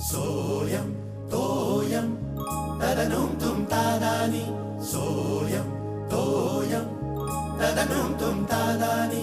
सोयम तोयम तदनुम तुम तादानी सोयम तोयम तदनुम तुम तादानी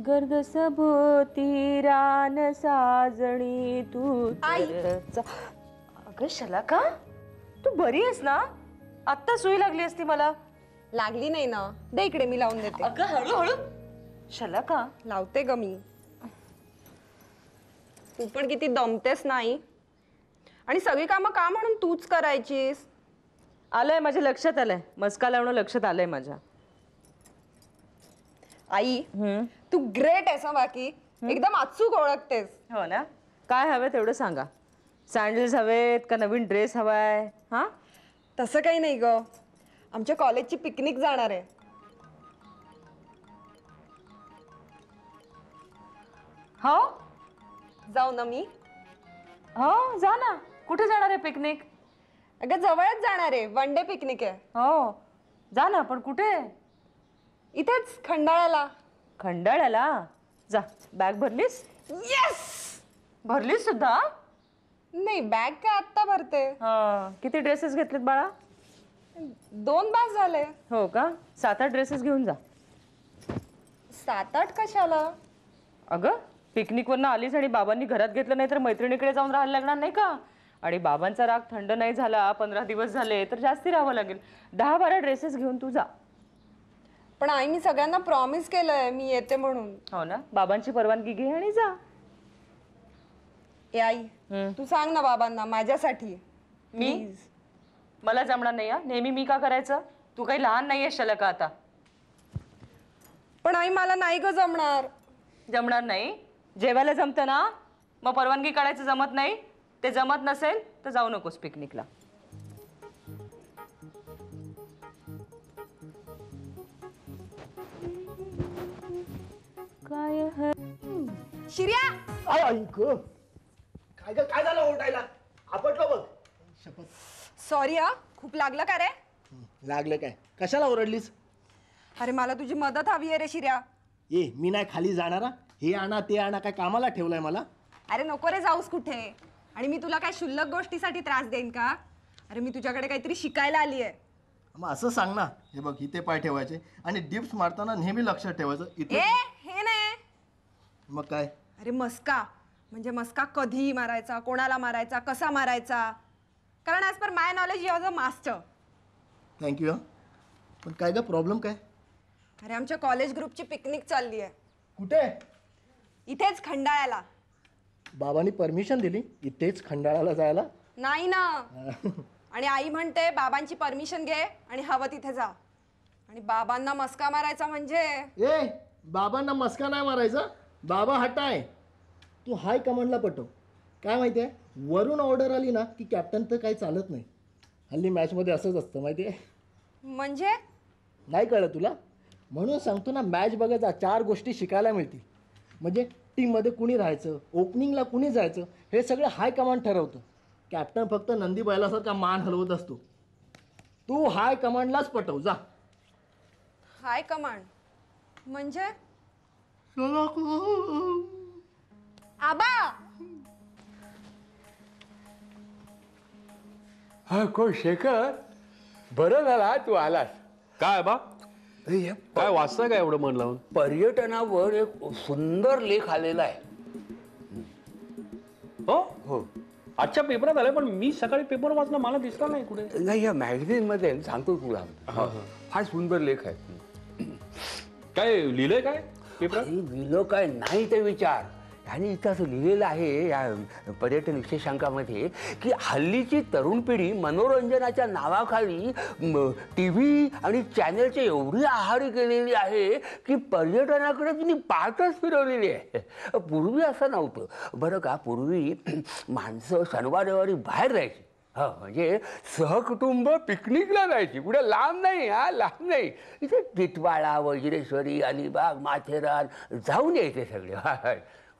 गर्द सभोवती रान साजणी तू अगं शलाका, तू बरी आहेस ना? आत्ता सुई लागली असती मला. लागली नाही ना, दे इकडे मी लावून देते. अगं हळूहळू. शलाका लावते ग मी. तू पण किती दमतेस नाही, आणि सगळी कामं का म्हणून तूच करायचीस? आलंय माझ्या लक्षात, आलंय मस्का लावणं लक्षात आलंय माझ्या. आई तू ग्रेट आहेस. बाकी एकदम अचूक ओळखतेस. हो ना. काय हवं तेवढं सांगा. सँडल्स हवेत का नवीन ड्रेस हवाय? हा तसं काही नाही ग, आमच्या कॉलेजची पिकनिक जाणार आहे. हो जाऊ ना मी? हो जा ना. कुठे जाणार आहे पिकनिक? अगं जवळच जाणार आहे, वन डे पिकनिक आहे. हो जा ना, पण कुठे? इथेच खंडाळ्याला. खंडाळ्याला जा. बॅग भरलीस? येस. भरलीस सुद्धा? नाही बॅग काय आत्ता भरते. हा किती ड्रेसेस घेतलेत बाळा? 2 बास झाले. हो का? 7-8 ड्रेसेस घेऊन जा. 7-8 कशाला? अगं पिकनिकवरनं आलीस आणि बाबांनी घरात घेतलं नाही तर मैत्रिणीकडे जाऊन राहायला लागणार नाही का? आणि बाबांचा राग थंड नाही झाला, 15 दिवस झाले तर जास्ती राहावं लागेल. 10-12 ड्रेसेस घेऊन तू जा. पण आई मी सगळ्यांना प्रॉमिस केलंय मी येते म्हणून. हो ना. बाबांची परवानगी घे आणि जा. ए आई तू सांग ना बाबांना माझ्यासाठी. मी? मला जमणार नाही. नेहमी मी का करायचं? तू काही लहान नाहीये शलाका आता. पण आई मला नाही ग जमणार. जमणार नाही? जेवायला जमतं ना, मग परवानगी काढायचं जमत नाही? ते जमत नसेल तर जाऊ नकोस पिकनिकला. काय शिर्या काय झालं ओरडायला? आपटलं बघ. शपथ. सॉरी हा, खूप लागलं का रे? लागलं काय? कशाला ओरडलीस? अरे मला तुझी मदत हवी आहे रे शिर्या. ए मी नाही खाली जाणारा. हे आणा ते आणा, काय कामाला ठेवलंय मला? अरे नको रे जाऊस कुठे. आणि मी तुला काय शुल्लक गोष्टीसाठी त्रास देईन का? अरे मी तुझ्याकडे काहीतरी शिकायला आली आहे. मग असं सांग ना. हे बघ इथे पाय ठेवायचे आणि डिप्स मारताना नेहमी लक्षात ठेवायचं इथे. हे नाही. मग काय? अरे मस्का म्हणजे मस्का कधी मारायचा, कोणाला मारायचा, कसा मारायचा. कारण as per my knowledge you are a master. Thank you. पण काय ग प्रॉब्लेम काय? अरे आमच्या कॉलेज ग्रुपची पिकनिक चालली आहे. कुठे? इथेच खंडाळ्याला. बाबांनी परमिशन दिली इथेच खंडाळ्याला जायला? नाही ना. आणि आई म्हणते बाबांची परमिशन घे आणि हवं तिथे जा. आणि बाबांना मस्का मारायचा म्हणजे? ए बाबांना मस्का नाही मारायचा. बाबा हट्टा आहे. तू हाय कमांडला पटव. काय माहिती आहे, वरून ऑर्डर आली ना की कॅप्टन तर काही चालत नाही. हल्ली मॅचमध्ये असंच असतं माहिती आहे. म्हणजे? नाही कळलं तुला? म्हणून सांगतो ना, मॅच बघायचा 4 गोष्टी शिकायला मिळतील. म्हणजे टीममध्ये कुणी राहायचं, ओपनिंगला कुणी जायचं, हे सगळं हाय कमांड ठरवतं. कॅप्टन फक्त नंदी बैलासारखा मान हलवत असतो. तू हाय कमांडलाच पटव जा. हाय कमांड म्हणजे? आबा. हा कोण शेखर? बरं झाला तू आलास. काय बा काय वाचता काय एवढं मन लावून? पर्यटनावर एक सुंदर लेख आलेला आहे. हो हो आजच्या पेपरात आलाय, पण मी सकाळी पेपर वाचला, मला दिसला नाही कुठे. नाही, या मॅगझिन मध्ये सांगतो तुला, फार सुंदर लेख आहे. काय लिहिलंय काय पेपरात? लिहिलं काय नाही ते विचार. आणि इथं असं लिहिलेलं आहे या पर्यटन विशेषांकामध्ये की हल्लीची तरुण पिढी मनोरंजनाच्या नावाखाली TV आणि चॅनलच्या एवढी आहारी गेलेली आहे की पर्यटनाकडे तिने पाठच फिरवलेली आहे. पूर्वी असं नव्हतं बरं का. पूर्वी माणसं शनिवार रविवारी बाहेर जायची. हो, म्हणजे सहकुटुंब पिकनिकला जायची. कुठे लांब नाही, लांब नाही. इथे टिटवाळा, वज्रेश्वरी, अलिबाग, माथेरान जाऊन यायचे सगळे.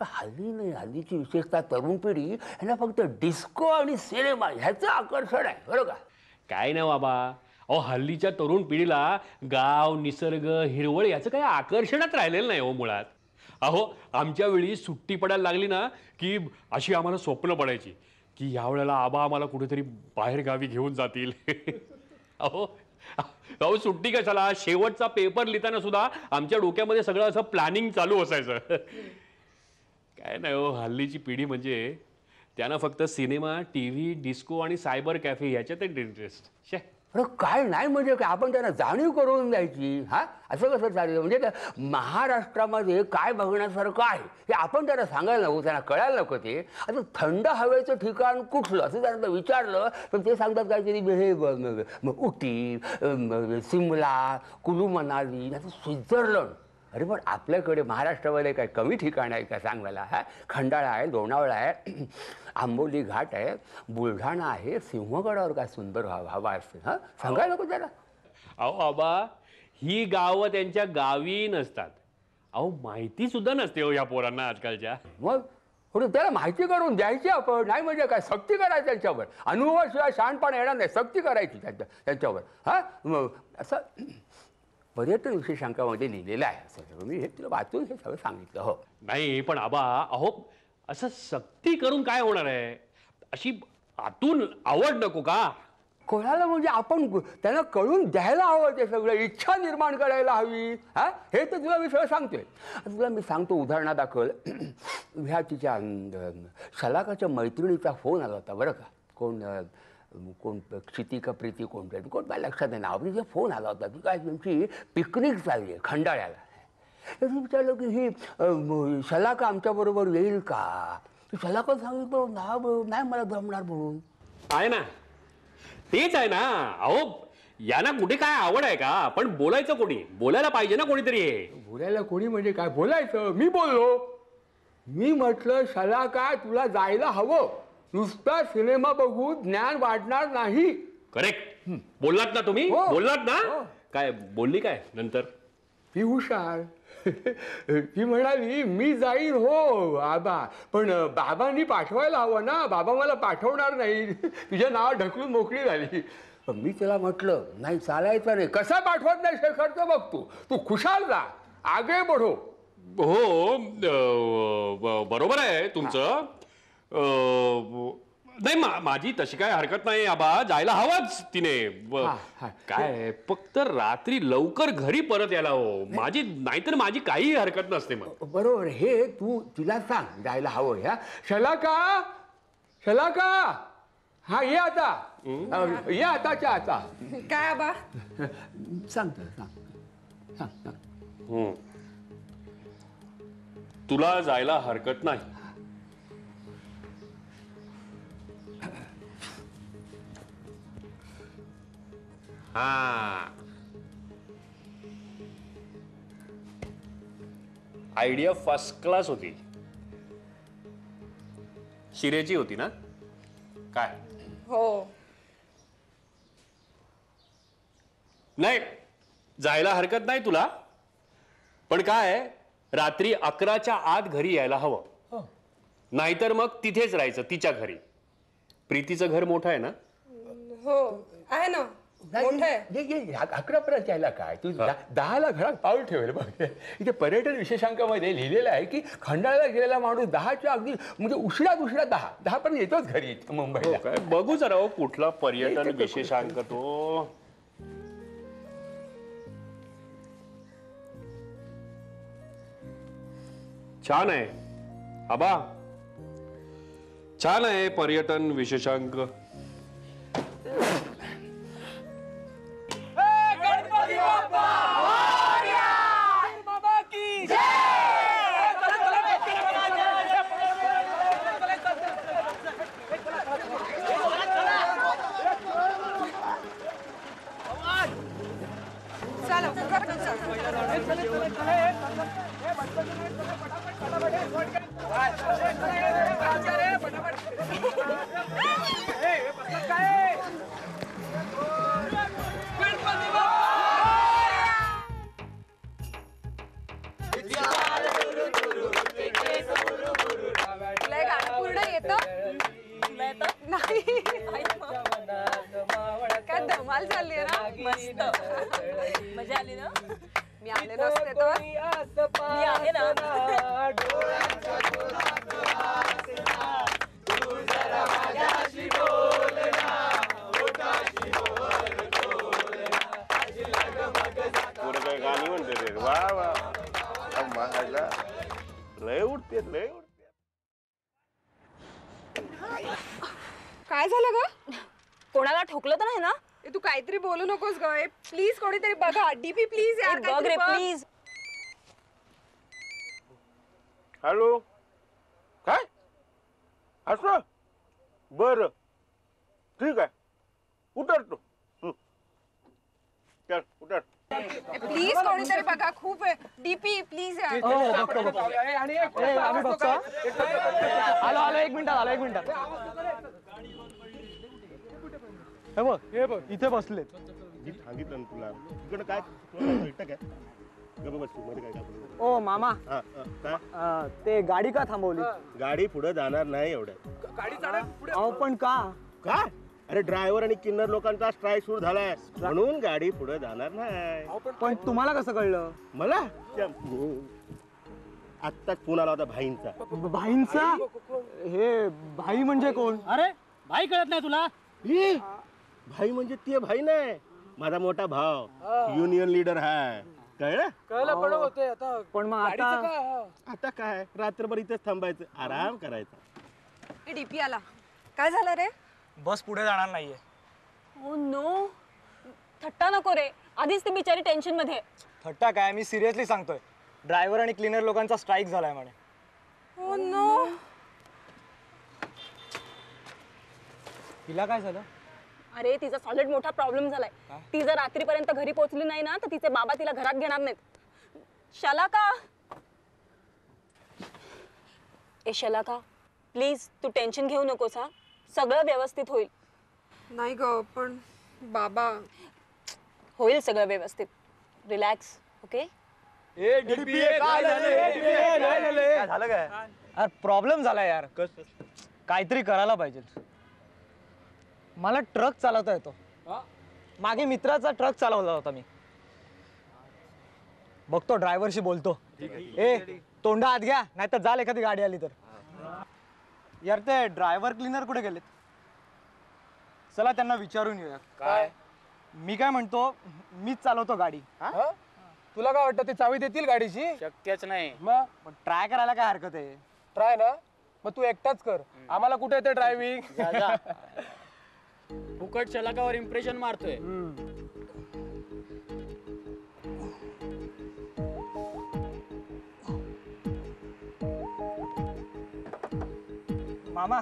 हल्ली नाही. हल्लीची विशेषतः तरुण पिढी यांना फक्त डिस्को आणि सिनेमा ह्याचं आकर्षण आहे. बरं का. काय नाही बाबा, अहो हल्लीच्या तरुण पिढीला गाव, निसर्ग, हिरवळ याचं काही आकर्षणच राहिलेलं नाही हो मुळात. अहो आमच्या वेळी सुट्टी पडायला लागली ना की अशी आम्हाला स्वप्न पडायची की यावेळेला आबा आम्हाला कुठेतरी बाहेर गावी घेऊन जातील. अहो सुट्टी कशाला, शेवटचा पेपर लिहिताना सुद्धा आमच्या डोक्यामध्ये सगळं असं प्लॅनिंग चालू असायचं. काय नाही हो, हल्लीची पिढी म्हणजे त्यांना फक्त सिनेमा, TV, डिस्को आणि सायबर कॅफे ह्याच्यात इंटरेस्ट. शे अरे काय नाही म्हणजे काय, आपण त्यांना जाणीव करून द्यायची. असं कसं चालेल. म्हणजे काय महाराष्ट्रामध्ये काय बघण्यासारखं आहे हे आपण त्यांना सांगायला नको, त्यांना कळायला नको. ते आता थंड हवेचं ठिकाण कुठलं असं त्यांना विचारलं तर ते सांगतात काहीतरी हे उटी, सिमला, कुलू मनाली, स्वित्झर्लंड. अरे पण आपल्याकडे महाराष्ट्रामध्ये काय कमी ठिकाण आहे का सांग मला. खंडाळा आहे, लोणावळा आहे, आंबोली घाट आहे, बुलढाणा आहे, सिंहगडावर काय सुंदर हवा असते. सांगायला नको त्याला. अहो आबा, ही गावं त्यांच्या गावी नसतात. अहो माहिती सुद्धा नसते हो या पोरांना आजकालच्या. मग थोडी त्याला माहिती करून द्यायची आपण. नाही म्हणजे काय सक्ती करायची त्यांच्यावर. अनुभवाशिवाय शहाणपणा येणार नाही. सक्ती करायची त्यांच्यावर. मग असं पर्यटन विशेषांकामध्ये लिहिलेलं आहे. असं मी हे तुला वाचून हे सगळं सांगितलं. हो नाही पण आबा, अहो असं सक्ती करून काय होणार आहे. अशी आतून आवड नको का. कोणाला म्हणजे आपण त्यांना कळून द्यायला हवं. ते सगळं इच्छा निर्माण करायला हवी. हे तर तुला मी सगळं सांगतोय. तुला मी सांगतो उदाहरणादाखल. ह्या तिच्या शलाकाच्या मैत्रिणीचा फोन आला होता बरं का. कोण क्षिती का प्रीती कोण मला लक्षात नाही नाव. तिचा फोन आला होता की काय तुमची पिकनिक चालली आहे खंडाळ्याला. तर मी विचारलं की ही शलाका आमच्याबरोबर येईल का. शलाका सांगितलं नाही मला जमणार म्हणून. आहे ना, तेच आहे ना. अहो यांना कुठे काय आवड आहे का. पण बोलायचं कोणी, बोलायला पाहिजे ना कोणीतरी. बोलायला कोणी म्हणजे काय बोलायचं. मी बोललो. मी म्हटलं शलाका तुला जायला हवं. नुसता सिनेमा बघू ज्ञान वाढणार नाही. करेक्ट बोललात ना तुम्ही. हो. बोललात ना. हो. काय बोलली काय नंतर. ती हुशार. ती म्हणाली मी जाईन हो आबा, पण बाबांनी पाठवायला हवं ना. बाबा मला पाठवणार नाही. तुझ्या नाव ढकलून मोकळी झाली. पण मी त्याला म्हटलं नाही चालायचं नाही. कसा पाठवत नाही शेखरचं बघ तू. तू खुशाल जा, आगे बढो. हो बरोबर आहे तुमचं. नाही माझी तशी काय हरकत नाही आबा, जायला हवाच तिने. काय फक्त रात्री लवकर घरी परत यायला हो. माझी नाहीतर माझी काही हरकत नसते. मग बरोबर. हे तू तिला सांग जायला हवं. ह्या शलाका शलाका ये आता. ये आताच्या आता. काय आबा. सांग. तुला जायला हरकत नाही. आयडिया फर्स्ट क्लास होती. शिरेची होती ना. काय हो नाही जायला हरकत नाही तुला. पण काय रात्री 11च्या आत घरी यायला हवं. नाहीतर मग तिथेच राहायचं तिच्या घरी. प्रीतीचं घर मोठं आहे ना. हो आहे ना. मोठं आहे. 11पर्यंत यायला काय. तू 10ला घरात पाऊल ठेवेल बघ. इथे पर्यटन विशेषांकामध्ये लिहिलेलं आहे की खंडाळ्याला गेलेला माणूस 10च्या अगदी म्हणजे उशिरात 10पर्यंत येतोच घरी मुंबईला. काय बघू जरा हो कुठला पर्यटन विशेषांक तो. छान आहे आबा, छान आहे पर्यटन विशेषांक. चला पटकन चला. तुला हे गाणं पूर्ण येतं? नाही काय धमाल चालली आहे ना. मस्त मजा आली ना. मी आले नसते तर. मी आहे ना. गाणी म्हणते रे. वा वा महाराजला लय उठते लय उठते. काय झालं ग? कोणाला ठोकलं तर नाही ना. ए, तू काहीतरी बोलू नकोस ग. प्लीज कोणीतरी बघा. डीपी प्लीज यार. बघ काहीतरी रे बघ. प्लीज. हॅलो काय असं बर ठीक आहे उतरतो. चल उतर. प्लीज कोणीतरी बघा. खूप डीपी प्लीज यार. आलो एक मिनिटात. हे बघ इथे बसलेत. मी सांगितलं ना तुला तिकडं काय भेटतं काय गप्प बस तू मध्ये काय कापलं. ओ मामा हा काय ते गाडी का थांबवली? गाडी पुढे जाणार नाही एवढ्यात. अहो पण का? काय अरे ड्रायव्हर आणि किन्नर लोकांचा स्ट्राईक सुरू झालाय म्हणून गाडी पुढे जाणार नाही. पण तुम्हाला कसं कळलं? मला आत्ताच फोन आला होता भाईंचा. भाईंचा? हे भाई म्हणजे कोण? अरे भाई कळत नाही तुला? भाई म्हणजे ते भाई नाही माझा मोठा भाव युनियन लीडर आहे. कळलं? पण मग आता काय रात्रभर इथेच थांबायचं आराम करायचा. डीपी आला. काय झालं रे? बस पुढे जाणार नाहीये. Oh no. थट्टा नको रे. आधीच ती बिचारी टेन्शन मध्ये. थट्टा काय मी सिरियसली सांगतोय. ड्रायव्हर आणि क्लीनर लोकांचा स्ट्राईक झालाय म्हणे. Oh no. तिला काय झालं? अरे तिचा सॉलिड मोठा प्रॉब्लेम झालाय. ती जर रात्रीपर्यंत घरी पोहोचली नाही ना तर तिचे बाबा तिला घरात घेणार नाहीत. शलाका ए शलाका प्लीज तू टेन्शन घेऊ नकोस हा. सगळं व्यवस्थित होईल. नाही ग पण बाबा. होईल सगळं व्यवस्थित. रिलॅक्स. ओके. झालं काय? यार प्रॉब्लेम झालाय यार. काहीतरी करायला पाहिजे. मला ट्रक चालवता येतो. मागे मित्राचा ट्रक चालवला होता मी. बघतो ड्रायव्हरशी बोलतो. ए तोंडा आत घ्या नाहीतर जाल एखादी गाडी आली तर. यार ते ड्रायव्हर क्लीनर कुठे गेलेत? चला त्यांना विचारून येऊया. काय मी काय म्हणतो मीच चालवतो गाडी. तुला काय वाटतं ते चावी देतील गाडीची? शक्यच नाही. मग ट्राय करायला काय हरकत आहे? ट्राय ना. मग तू एकटाच कर. आम्हाला कुठे येते ड्रायव्हिंग? फुकट शलाकावर इम्प्रेशन मारतोय. मामा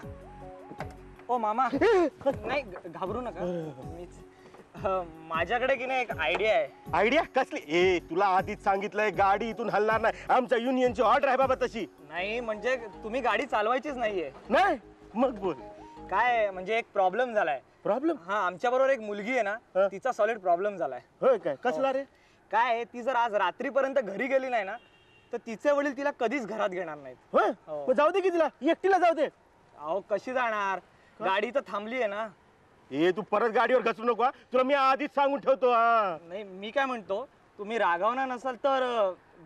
ओ मामा नाही घाबरू नका. मीच माझ्याकडे की नाही एक आयडिया आहे. आयडिया कसली? ए तुला आधीच सांगितलंय गाडी इथून हलणार नाही. आमच्या युनियनची ऑर्डर आहे बाबा तशी. नाही म्हणजे तुम्ही गाडी चालवायचीच नाहीये. नाही मग बोल. काय म्हणजे एक प्रॉब्लेम झालाय. प्रॉब्लेम? हा आमच्या बरोबर एक मुलगी आहे ना तिचा सॉलिड प्रॉब्लेम झालाय. होय काय? कसला रे? काय आहे, ती जर आज रात्रीपर्यंत घरी गेली नाही ना तर तिचे वडील तिला कधीच घरात घेणार नाहीत. होय हो. मग जाऊ दे की तिला एकटीला जाऊ दे. अहो कशी जाणार? गाडी तर थांबली आहे ना. ए तू परत गाडीवर घसरू नको. तुला मी आधीच सांगून ठेवतो. नाही मी काय म्हणतो तुम्ही रागावणार नसाल तर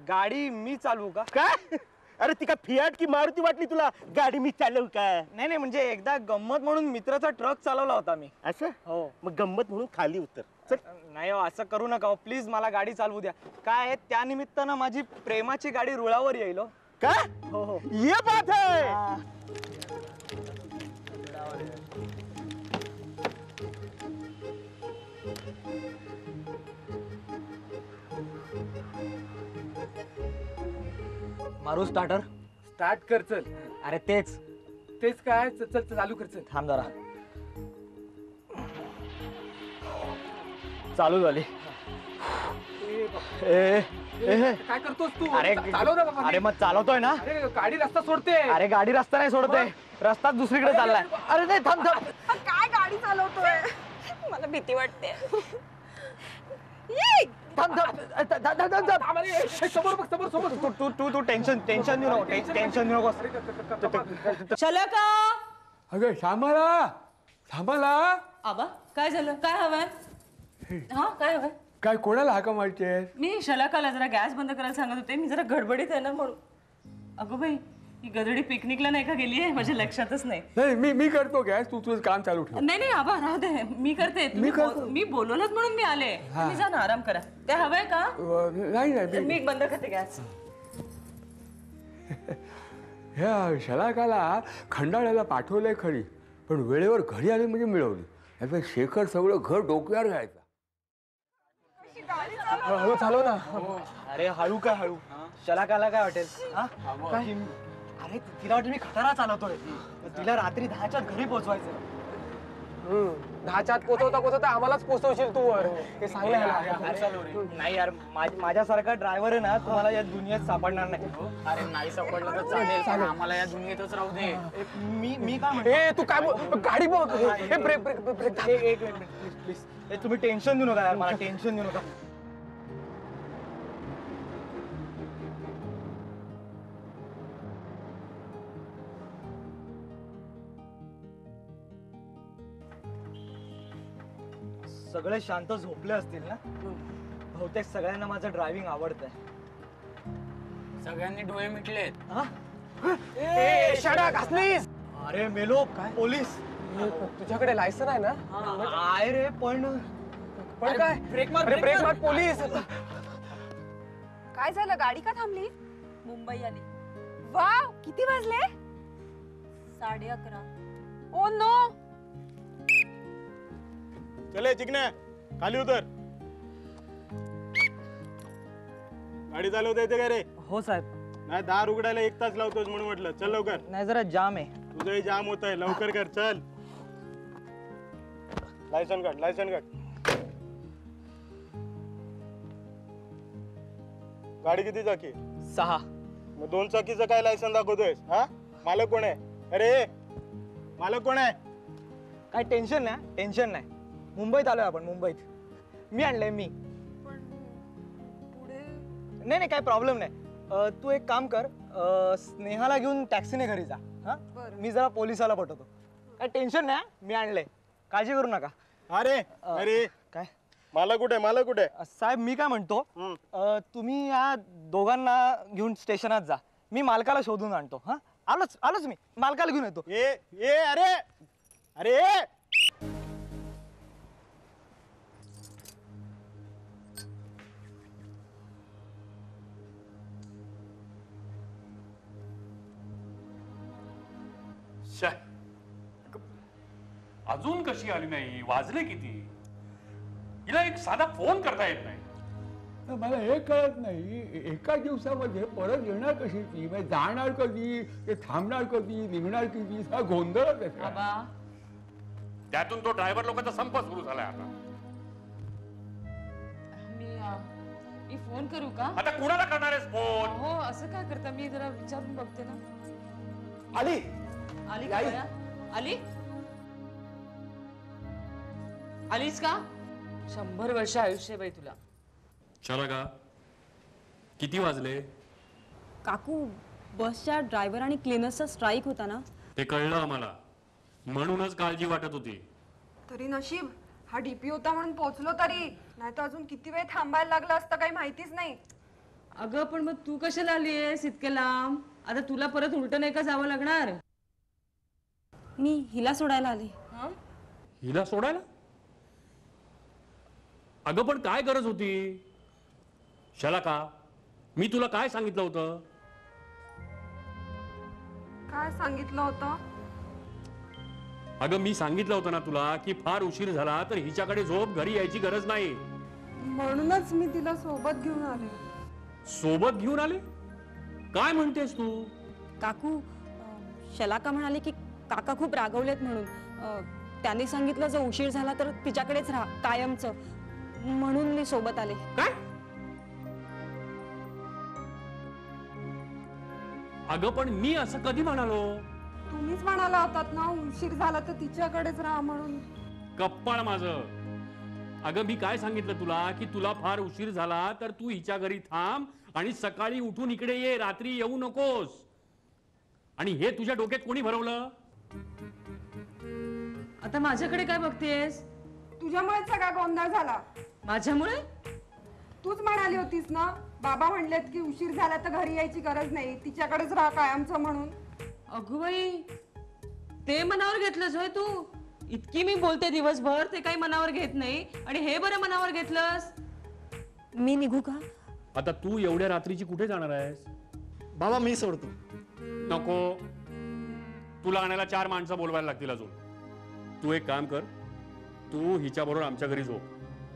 गाडी मी चालवू का? काय? अरे ती काय फियाट की मारुती वाटली तुला? गाडी मी चालवू काय? नाही नाही म्हणजे एकदा गंमत म्हणून मित्राचा ट्रक चालवला होता मी. असं? हो. मग गंमत म्हणून खाली उतर. चल. नाही हो असं करू नका प्लीज. मला गाडी चालवू द्या. काय आहे त्या निमित्तानं माझी प्रेमाची गाडी रुळावर येईल. काय? हो हो. ये बात है. मारू स्टार्टर. स्टार्ट कर चल. अरे तेच तेच काय चल चल चालू कर चल. थांब जरा. चालू झाली. काय करतोस तू? अरे चालव ना बाबा. अरे मग चालवतोय ना. अरे गाडी रस्ता सोडते. अरे गाडी रस्ता नाही सोडते, रस्ता दुसरीकडे चाललाय. अरे नाही थांब थांब. काय गाडी चालवतोय? मला भीती वाटते. थांब थांब. समोर बघ समोर समोर. तू टेन्शन देऊ नको. टेन्शन देऊ नको. शलाका. अगं श्यामाला श्यामाला. आबा काय झालं? काय हवंय? हा काय हवंय? काय कोणाला हाका मारतेस? मी शलाकाला जरा गॅस बंद करायला सांगत होते. मी जरा गडबडीत आहे ना म्हणून. अगं बाई ही गधडी पिकनिकला नाही का गेली आहे? माझ्या लक्षातच नाही. नाही मी करतो गॅस, तू तुझं काम चालू ठेव. नाही आबा राहू दे, मी करते. मी बोलवलंच म्हणून मी आले. तुम्ही जा ना आराम करा. ते हवंय का? नाही मी बंद करते गॅस. ह्या शलाकाला खंडाळ्याला पाठवलंय खरी, पण वेळेवर घरी आली म्हणजे मिळवली. याचं शेखर सगळं घर डोक्यावर घ्यायचं. हो चालव ना. अरे हळू काय हळू. शलाकाला काय वाटेल? काय? अरे तिला वाटेल मी खटारा चालवतोय. तिला रात्री 10च्या घरी पोहोचवायचं. 10च्या आत पोहोचवता आम्हालाच पोहोचवशील तू वर. हे सांगलं. नाही यार, माझ्यासारखा ड्रायव्हर आहे ना तुम्हाला या दुनियेत सापडणार नाही. अरे नाही सापडलं तर चालेल, आम्हाला या दुनियेतच राहू दे. मी काय म्हणतो? तू काय गाडी बघ. ब्रेक एक मिनिट प्लीज. तुम्ही टेन्शन देऊ नका यार, मला टेन्शन देऊ नका. सगळे शांत झोपले असतील ना? बहुतेक सगळ्यांना माझं ड्रायव्हिंग आवडतंय. सगळ्यांनी डोळे मिटलेत. अरे मेलो काय पोलीस. तुझ्याकडे लायसन आहे ना? आहे रे, पण काय? ब्रेक मार पोलीस. काय झालं? गाडी का थांबली? मुंबई आली. वाव, किती वाजले? 11:30. Oh no. चले चिकण्या खाली उतर. गाडी चालवता येते का रे? हो साहेब. नाही, दार उघडायला 1 तास लावतोस म्हणून म्हटलं. चल लवकर. नाही जरा जाम आहे. तुझंही जाम होत आहे, लवकर कर. चल. लायसन काढ. गाडी किती चाकी? 6. मग 2 चाकीचं काय लायसन दाखवतोयस? हा, मालक कोण आहे? अरे मालक कोण आहे? काय टेन्शन नाही. मुंबईत आलोय आपण, मुंबईत. मी आणलंय मी. नाही काय प्रॉब्लेम नाही. तू एक काम कर, स्नेहाला घेऊन टॅक्सीने घरी जा. हा, मी जरा पोलिसाला पाठवतो. काय टेन्शन नाही, मी आणलंय, काळजी करू नका. अरे काय मालक कुठे? साहेब मी काय म्हणतो, तुम्ही या दोघांना घेऊन स्टेशनात जा. मी मालकाला शोधून आणतो. हा, आलोच मी मालकाला घेऊन येतो. अरे अजून कशी आली नाही? वाजले किती? हिला एक साधा फोन करता येत नाही. मला हे कळत नाही, एका दिवसामध्ये परत येणार कशी ती? म्हणजे जाणार कधी, ते थांबणार कधी, निघणार कधी? हा गोंधळच आहे. आबा त्यातून तो ड्रायव्हर लोकांचा संप सुरू झालाय आता. मी फोन करू का? आता कुणाला करणार आहेस फोन? हो असं काय करता? मी जरा विचारून बघते ना. आली का बरं? आलीस का? 100 वर्ष आयुष्य बाई तुला. चला का? किती वाजले? काकू, बसच्या ड्रायव्हर आणि क्लिनर्सचा स्ट्राईक होता ना? ते कळलं आम्हाला, म्हणूनच काळजी वाटत होती. तरी नशीब हा डीपी होता म्हणून पोहोचलो तरी, नाही तर अजून किती वेळ थांबायला लागला असतं काही माहितीच नाही. अगं पण मग तू कशाला आलीयस इतक्या लांब? आता तुला परत उलट नाही का जावं लागणार? मी हिला सोडायला आले. हिला सोडायला? अगं पण काय गरज होती? शलाका, मी तुला काय सांगितलं होतं? काय सांगितलं होतं? अगं मी सांगितलं होतं ना तुला की फार उशीर झाला तर हिच्याकडे झोप, घरी यायची गरज नाही. म्हणूनच मी तिला सोबत घेऊन आले. सोबत घेऊन आले? काय म्हणतेस तू? काकू शलाका म्हणाले की काका खूप रागवलेत म्हणून. त्यांनी सांगितलं जर उशीर झाला तर तिच्याकडेच राहा कायमचं, म्हणून मी सोबत आले. काय? अगं पण मी असं कधी म्हणालो? तुम्हीच म्हणाला होतात ना उशीर झाला तर तिच्याकडेच राहा म्हणून. कप्पाळ माझं. अगं मी काय सांगितलं तुला की तुला फार उशीर झाला तर तू हिच्या घरी थांब आणि सकाळी उठून इकडे ये, रात्री येऊ नकोस. आणि हे तुझ्या डोक्यात कोणी भरवलं? आता माझ्याकडे काय बघतेस? तुझ्यामुळे सगळा गोंधळ झाला. माझ्यामुळे? तूच म्हणाली होतीस ना बाबा म्हणलेत की उशीर झाला तर घरी यायची गरज नाही, तिच्याकडेच राहा कायमचं म्हणून. अगं बाई, ते मनावर घेतलंस होय तू? इतकी मी बोलते दिवसभर, ते काही मनावर घेत नाही आणि हे बरं मनावर घेतलंस. मी निघू का? आता तू एवढ्या रात्रीची कुठे जाणार आहेस? बाबा मी सोडतो. नको, तुला आणायला 4 माणसं बोलवायला लागतील अजून. तू एक काम कर, तू हिच्या बरोबर आमच्या घरी झोप.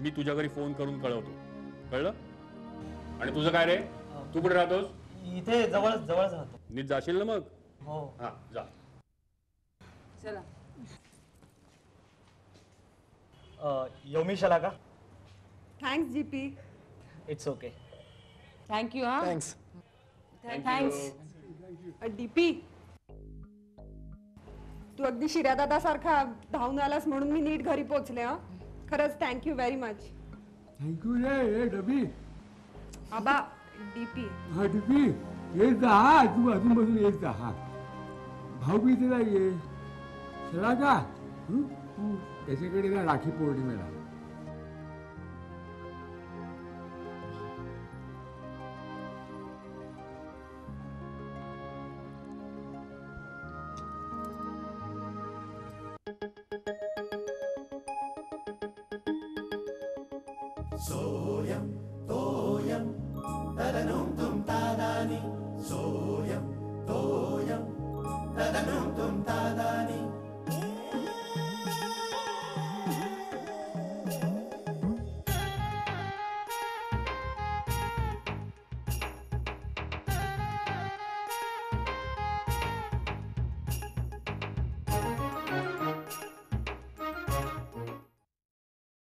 मी तुझ्या घरी फोन करून कळवतो. कळलं? आणि तुझं काय रे, तू कुठे राहतोस? इथे जवळ जवळच राहतो. नीट जाशील ना मग? हो. हा जा. चला. योमी Shalaka. Thanks GP. It's okay. Thank you. हा, थँक्स. थँक्स. डीपी, तू अगदी शिर्यादादा सारखा धावून आलास म्हणून मी नीट घरी पोहोचले. हा, खरंच थँक्यू व्हेरी मच. थँक्यू रे डबी. आबा डीपी. हा डबी येत जा. हा तू अजून बसून येत जा. हा भाऊबीजेला ये. चला का तू त्याच्याकडे ना राखी पौर्णिमेला. सोयम तोयम तदनुम तुम तादानी सोयम तोयम तदनुम तुम तादानी